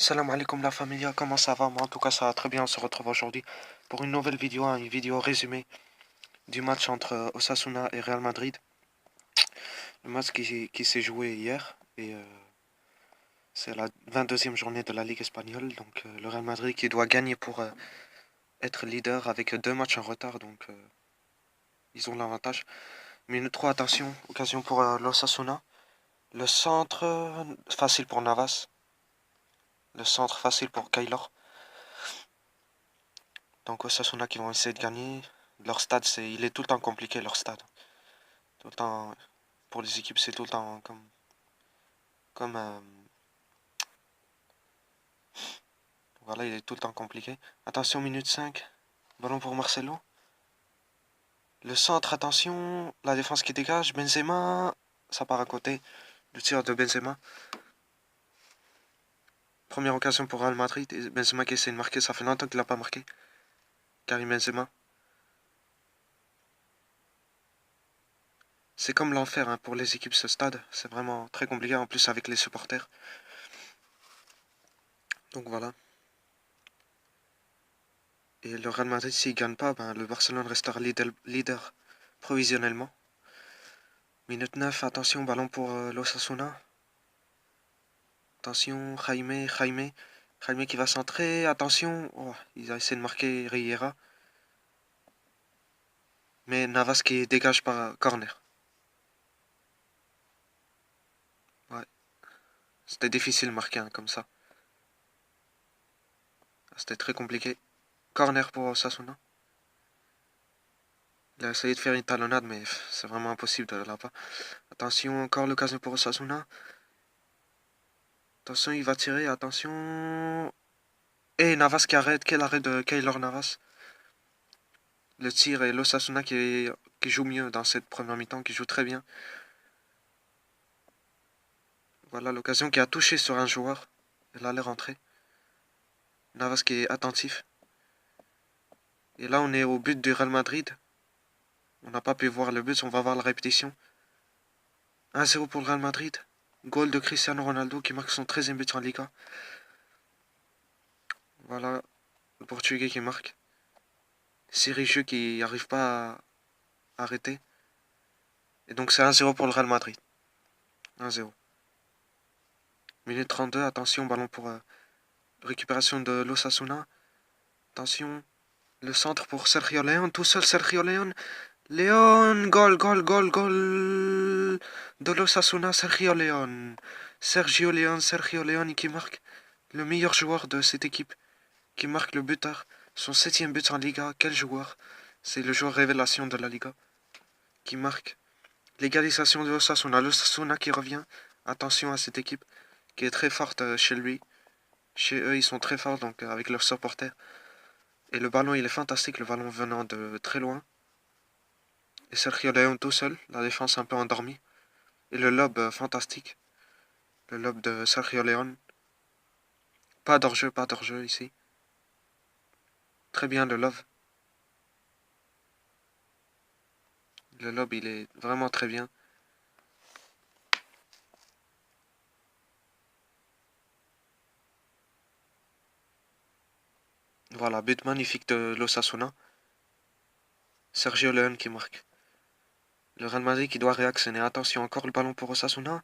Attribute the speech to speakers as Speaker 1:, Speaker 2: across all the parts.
Speaker 1: Salam alaikum la familia, comment ça va? Moi en tout cas ça va très bien, on se retrouve aujourd'hui pour une nouvelle vidéo, une vidéo résumée du match entre Osasuna et Real Madrid. Le match qui s'est joué hier et c'est la 22e journée de la Ligue espagnole. Donc le Real Madrid qui doit gagner pour être leader avec deux matchs en retard, donc ils ont l'avantage. Minute 3, attention, occasion pour l'Osasuna. Le centre facile pour Navas, le centre facile pour Keylor. Donc Osasuna qui vont essayer de gagner. Leur stade, il est tout le temps compliqué, leur stade. Tout le temps, pour les équipes, c'est tout le temps comme voilà, il est tout le temps compliqué. Attention, minute 5. Ballon pour Marcelo. Le centre, attention. La défense qui dégage. Benzema. Ça part à côté. Le tir de Benzema. Première occasion pour Real Madrid. Et Benzema qui essaie de marquer. Ça fait longtemps qu'il n'a pas marqué. Karim Benzema. C'est comme l'enfer hein, pour les équipes ce stade. C'est vraiment très compliqué en plus avec les supporters. Donc voilà. Et le Real Madrid, s'il ne gagne pas, ben, le Barcelone restera leader provisionnellement. Minute 9, attention, ballon pour l'Osasuna. Attention, Jaime qui va centrer. Attention, oh, ils ont essayé de marquer Riera. Mais Navas qui dégage par corner. Ouais, c'était difficile de marquer hein, comme ça. C'était très compliqué. Corner pour Osasuna. Il a essayé de faire une talonnade, mais c'est vraiment impossible de là-bas. Attention, encore l'occasion pour Osasuna. Attention, il va tirer, attention. Et Navas qui arrête, quel arrêt de Keylor Navas. Le tir et l'Osasuna qui joue mieux dans cette première mi-temps, qui joue très bien. Voilà l'occasion qui a touché sur un joueur. Elle allait rentrer. Navas qui est attentif. Et là on est au but du Real Madrid. On n'a pas pu voir le but, on va voir la répétition. 1-0 pour le Real Madrid. Goal de Cristiano Ronaldo qui marque son 13e but en Liga. Voilà le Portugais qui marque. Sirigu qui n'arrive pas à arrêter. Et donc c'est 1-0 pour le Real Madrid. 1-0. Minute 32, attention, ballon pour récupération de l'Osasuna. Attention, le centre pour Sergio León, tout seul Sergio León. León, goal de l'Osasuna, Sergio León. Sergio León qui marque le meilleur joueur de cette équipe, qui marque le buteur, son 7e but en Liga. Quel joueur! C'est le joueur révélation de la Liga, qui marque l'égalisation de l'Osasuna. L'Osasuna qui revient. Attention à cette équipe, qui est très forte chez lui. Chez eux, ils sont très forts donc avec leurs supporters. Et le ballon, il est fantastique, le ballon venant de très loin. Et Sergio León tout seul, la défense un peu endormie. Et le lob fantastique. Le lob de Sergio León. Pas d'hors-jeu ici. Très bien le lob. Le lob, il est vraiment très bien. Voilà, but magnifique de l'Osasuna. Sergio León qui marque. Le Real Madrid qui doit réactionner. Attention, encore le ballon pour Osasuna.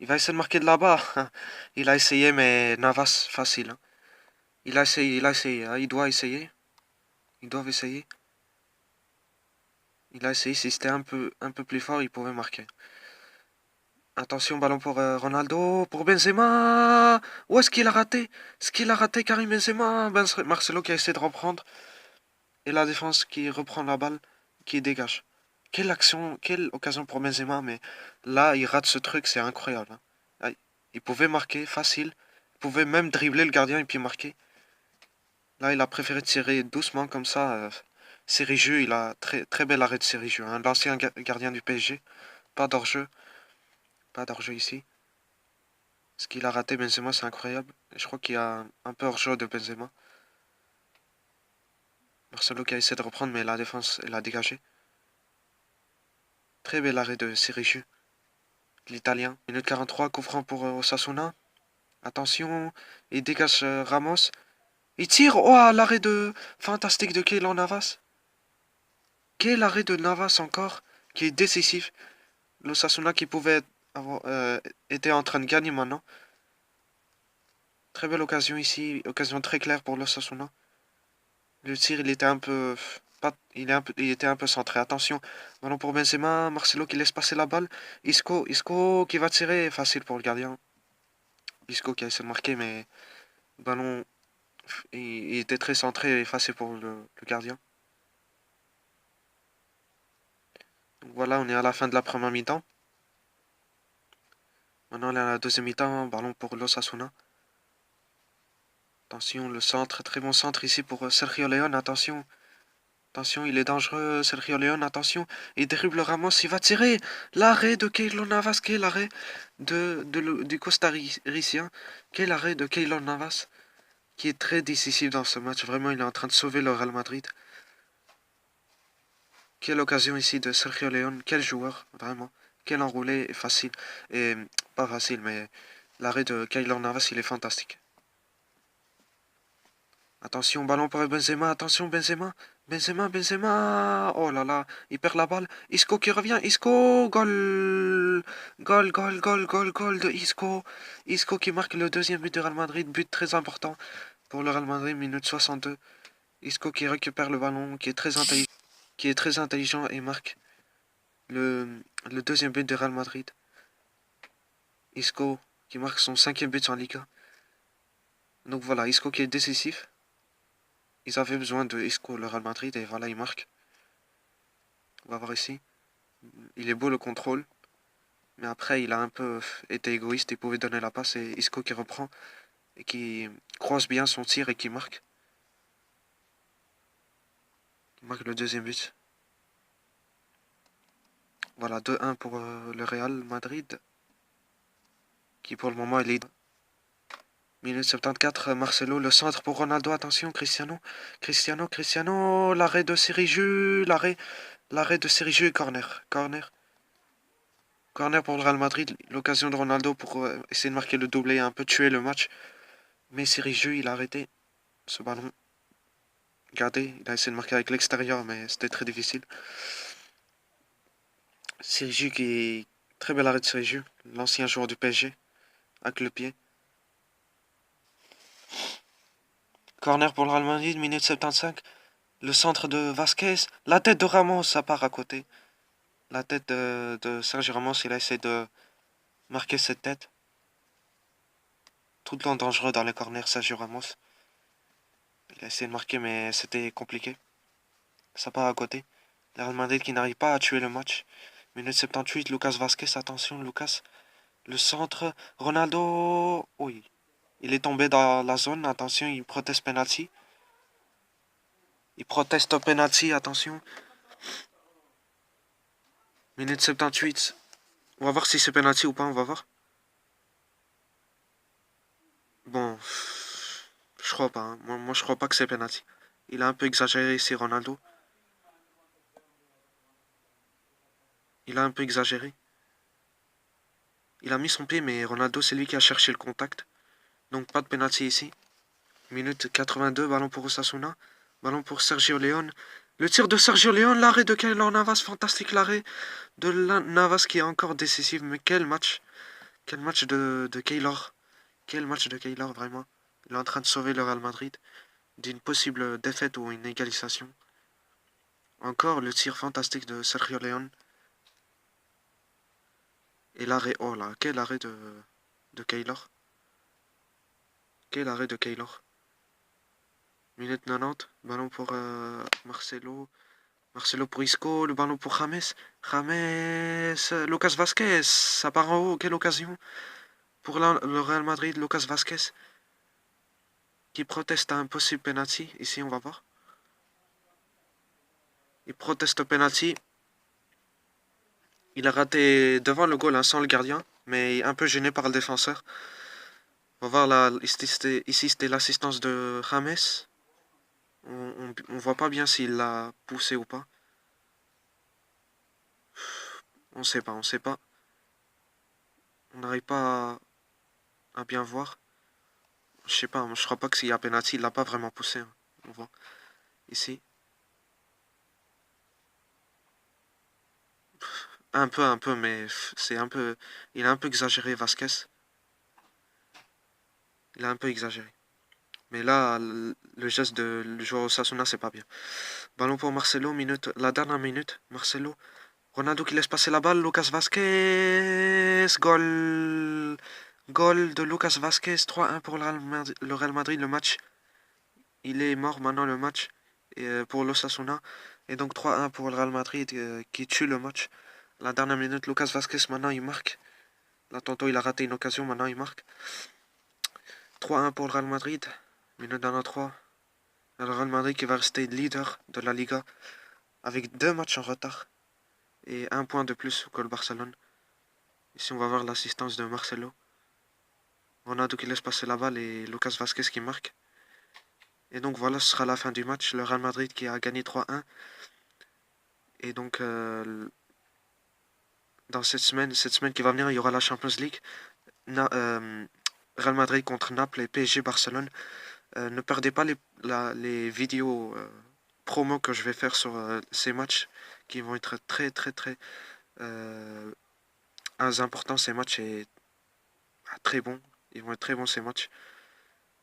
Speaker 1: Il va essayer de marquer de là-bas. Il a essayé, mais Navas, facile. Hein. Il a essayé. Hein. Il doit essayer. Ils doivent essayer. Il a essayé. Si c'était un peu plus fort, il pouvait marquer. Attention, ballon pour Ronaldo, pour Benzema. Où est-ce qu'il a raté? Est-ce qu'il a raté Karim Benzema? Marcelo qui a essayé de reprendre. Et la défense qui reprend la balle, qui dégage. Quelle action, quelle occasion pour Benzema, mais là, il rate ce truc, c'est incroyable. Hein. Il pouvait marquer, facile. Il pouvait même dribbler le gardien et puis marquer. Là, il a préféré tirer doucement comme ça. Sirigu, il a très bel arrêt de Sirigu. Hein. L'ancien gardien du PSG. Pas d'hors-jeu. Pas d'hors-jeu ici. Ce qu'il a raté Benzema, c'est incroyable. Et je crois qu'il y a un peu hors-jeu de Benzema. Marcelo qui a essayé de reprendre, mais la défense, elle a dégagé. Très bel arrêt de Sirigu. L'Italien. Minute 43, coup franc pour Osasuna. Attention, il dégage Ramos. Il tire. Oh, l'arrêt fantastique de Keylor Navas. Quel arrêt de Navas encore, qui est décisif. L'Osasuna qui pouvait avoir, était en train de gagner maintenant. Très belle occasion ici, occasion très claire pour l'Osasuna. Le tir, il était un peu, il était un peu centré. Attention, ballon pour Benzema, Marcelo qui laisse passer la balle. Isco qui va tirer, facile pour le gardien. Isco qui a essayé de marquer, mais le ballon, il était très centré et facile pour le gardien. Donc voilà, on est à la fin de la première mi-temps. Maintenant, on est à la deuxième mi-temps, ballon pour l'Osasuna. Attention, le centre, très bon centre ici pour Sergio León, attention. Attention, il est dangereux, Sergio León, attention. Il dribble Ramos, il va tirer. L'arrêt de Keylor Navas, quel arrêt du Costa-Ricien. Quel arrêt de Keylor Navas, qui est très décisif dans ce match. Vraiment, il est en train de sauver le Real Madrid. Quelle occasion ici de Sergio León, quel joueur, vraiment. Quel enroulé, facile. Et pas facile, mais l'arrêt de Keylor Navas, il est fantastique. Attention, ballon pour Benzema, attention Benzema, Benzema, oh là là, il perd la balle, Isco qui revient, Isco, goal de Isco, Isco qui marque le deuxième but de Real Madrid, but très important pour le Real Madrid, minute 62, Isco qui récupère le ballon, qui est très intelligent et marque le, le deuxième but de Real Madrid, Isco qui marque son cinquième but en Liga, donc voilà, Isco qui est décisif. Ils avaient besoin de Isco, le Real Madrid, et voilà, il marque. On va voir ici. Il est beau le contrôle, mais après, il a un peu été égoïste. Il pouvait donner la passe et Isco qui reprend et qui croise bien son tir et qui marque. Il marque le deuxième but. Voilà, 2-1 pour le Real Madrid, qui pour le moment est lead. Minute 74, Marcelo, le centre pour Ronaldo, attention, Cristiano, l'arrêt de Sirigu, l'arrêt de Sirigu et corner pour le Real Madrid, l'occasion de Ronaldo pour essayer de marquer le doublé et un peu tuer le match. Mais Sirigu, il a arrêté ce ballon. Regardez, il a essayé de marquer avec l'extérieur, mais c'était très difficile. Sirigu qui... Très bel arrêt de Sirigu, l'ancien joueur du PSG, avec le pied. Corner pour le Real Madrid, minute 75. Le centre de Vasquez, la tête de Ramos, ça part à côté. La tête de Sergio Ramos, il a essayé de marquer cette tête. Tout le temps dangereux dans les corners, Sergio Ramos. Il a essayé de marquer, mais c'était compliqué. Ça part à côté. Le Real Madrid qui n'arrive pas à tuer le match. Minute 78, Lucas Vasquez, attention, Lucas. Le centre, Ronaldo. Oui, il est tombé dans la zone, attention, il proteste penalty. Il proteste penalty, attention. Minute 78. On va voir si c'est penalty ou pas, on va voir. Bon, je crois pas. Hein. Moi, je crois pas que c'est penalty. Il a un peu exagéré ici, Ronaldo. Il a un peu exagéré. Il a mis son pied, mais Ronaldo, c'est lui qui a cherché le contact. Donc pas de penalty ici. Minute 82, ballon pour Osasuna. Ballon pour Sergio León. Le tir de Sergio León, l'arrêt de Keylor Navas, fantastique l'arrêt de Navas qui est encore décisif. Mais quel match! Quel match de Keylor! Quel match de Keylor, vraiment! Il est en train de sauver le Real Madrid d'une possible défaite ou une égalisation. Encore le tir fantastique de Sergio León. Et l'arrêt, oh là, quel arrêt de Keylor! Quel arrêt de Keylor! Minute 90, ballon pour Marcelo. Marcelo pour Isco, le ballon pour James. James, Lucas Vasquez, ça part en haut, quelle occasion pour le Real Madrid, Lucas Vasquez qui proteste à un possible penalty. Ici, on va voir. Il proteste au penalty. Il a raté devant le goal, hein, sans le gardien, mais un peu gêné par le défenseur. On va voir là, ici c'était l'assistance de James. On voit pas bien s'il l'a poussé ou pas. On sait pas. On n'arrive pas à bien voir. Je sais pas, je crois pas que s'il y a penalty, il l'a pas vraiment poussé, hein. On voit ici. Un peu, mais c'est un peu. Il a un peu exagéré, Vasquez. Il a un peu exagéré. Mais là, le geste de le joueur Osasuna, c'est pas bien. Ballon pour Marcelo, la dernière minute. Marcelo. Ronaldo qui laisse passer la balle. Lucas Vasquez. Goal. Goal de Lucas Vasquez. 3-1 pour le Real Madrid. Le match, il est mort maintenant, le match. Et, pour l'Osasuna. Et donc 3-1 pour le Real Madrid qui tue le match. La dernière minute, Lucas Vasquez, maintenant, il marque. Là, tantôt, il a raté une occasion. Maintenant, il marque. 3-1 pour le Real Madrid. Minute dans la 3. Le Real Madrid qui va rester leader de la Liga avec 2 matchs en retard et 1 point de plus que le Barcelone. Ici, on va voir l'assistance de Marcelo. Ronaldo qui laisse passer la balle et Lucas Vasquez qui marque. Et donc voilà, ce sera la fin du match. Le Real Madrid qui a gagné 3-1. Et donc, dans cette semaine qui va venir, il y aura la Champions League. Real Madrid contre Naples et PSG Barcelone. Ne perdez pas les vidéos promo que je vais faire sur ces matchs qui vont être très très très euh, importants. Ces matchs et très bons. Ils vont être très bons ces matchs.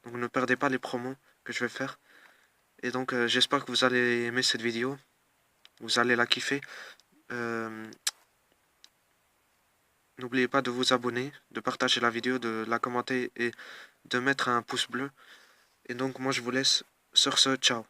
Speaker 1: Donc ne perdez pas les promos que je vais faire. Et donc j'espère que vous allez aimer cette vidéo. Vous allez la kiffer. Euh, N'oubliez pas de vous abonner, de partager la vidéo, de la commenter et de mettre un pouce bleu. Et donc moi je vous laisse sur ce. Ciao.